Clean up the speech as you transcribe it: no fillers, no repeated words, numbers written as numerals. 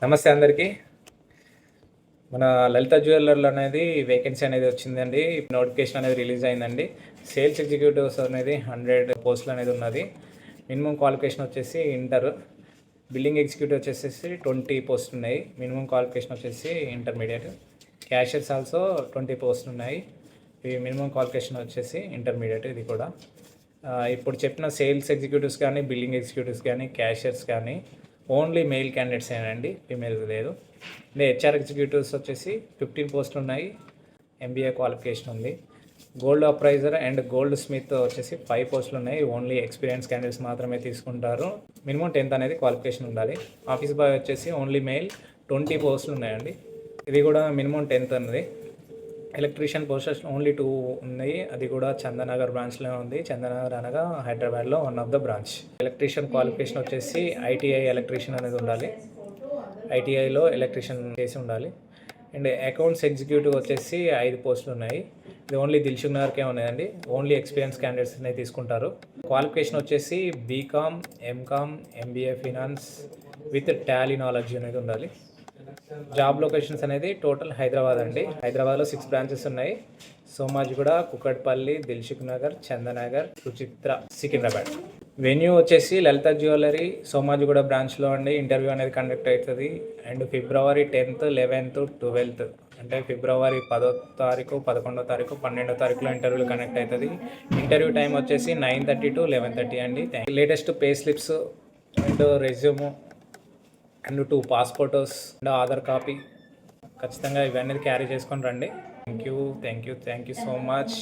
నమస్తే అందరికీ. మన లలిత జ్యువెలర్లో అనేది వేకెన్సీ అనేది వచ్చిందండి. నోటిఫికేషన్ అనేది రిలీజ్ అయిందండి. సేల్స్ ఎగ్జిక్యూటివ్స్ అనేది 100 పోస్టులు అనేది ఉన్నది. మినిమం క్వాలిఫికేషన్ వచ్చేసి ఇంటర్. బిల్డింగ్ ఎగ్జిక్యూటివ్ వచ్చేసి 20 పోస్టులు ఉన్నాయి. మినిమం క్వాలిఫికేషన్ వచ్చేసి ఇంటర్మీడియట్. క్యాషియర్స్ ఆల్సో 20 పోస్టులు ఉన్నాయి. ఈ మినిమం క్వాలిఫికేషన్ వచ్చేసి ఇంటర్మీడియట్. ఇది కూడా ఇప్పుడు చెప్పిన సేల్స్ ఎగ్జిక్యూటివ్స్ కానీ, బిల్డింగ్ ఎగ్జిక్యూటివ్స్ కానీ, క్యాషియర్స్ కానీ ఓన్లీ మెయిల్ క్యాండిడేట్స్ ఏనండి, ఫీమేల్ లేదు. హెచ్ఆర్ ఎగ్జిక్యూటివ్స్ వచ్చేసి 15 పోస్టులు ఉన్నాయి. ఎంబీఏ క్వాలిఫికేషన్ ఉంది. Gold appraiser and gold Smith వచ్చేసి 5 పోస్టులు ఉన్నాయి. ఓన్లీ ఎక్స్పీరియన్స్ క్యాండిడేట్స్ మాత్రమే తీసుకుంటారు. మినిమం 10th అనేది క్వాలిఫికేషన్ ఉండాలి. ఆఫీస్ బాయ్ వచ్చేసి ఓన్లీ మెయిల్ 20 పోస్టులు ఉన్నాయండి. ఇది కూడా మినిమం 10th అన్నది. ఎలక్ట్రీషియన్ పోస్టర్స్ ఓన్లీ 2 ఉన్నాయి. అది కూడా చందనగర్ బ్రాంచ్లో ఉంది. చందనగర్ అనగా హైదరాబాద్లో one of the branch. Electrician qualification వచ్చేసి ఐటీఐ ఎలక్ట్రీషియన్ అనేది ఉండాలి. ఐటీఐలో ఎలక్ట్రీషియన్ చేసి ఉండాలి. అండ్ అకౌంట్స్ ఎగ్జిక్యూటివ్ వచ్చేసి 5 పోస్టులు ఉన్నాయి. ఇది ఓన్లీ దిల్సుఖ్ నగర్కే ఉన్నాయండి. ఓన్లీ ఎక్స్పీరియన్స్ క్యాండిడేట్స్ని తీసుకుంటారు. క్వాలిఫికేషన్ వచ్చేసి BCom, MCom, MBA finance with Tally knowledge అనేది ఉండాలి. జాబ్ లొకేషన్స్ అనేది టోటల్ హైదరాబాద్ అండి. హైదరాబాద్లో 6 బ్రాంచెస్ ఉన్నాయి. సోమాజిగూడ, కుకట్పల్లి, దిల్సుఖ్ నగర్, చందనగర్, సుచిత్ర, సికింద్రాబాద్. వెన్యూ వచ్చేసి లలిత జ్యువెలరీ సోమాజిగూడ బ్రాంచ్లో అండి. ఇంటర్వ్యూ అనేది కండక్ట్ అవుతుంది. And February 10th, 11th, 12th అంటే February 10వ తారీఖు, 11వ తారీఖు, 12వ తారీఖులో ఇంటర్వ్యూలు కండక్ట్ అవుతుంది. ఇంటర్వ్యూ టైం వచ్చేసి 9:30 to 11:30 అండి. Latest pay slips and resume and 2 passports and Aadhaar copy ఖచ్చితంగా ఇవన్నీ క్యారీ చేసుకొని రండి. Thank you so much.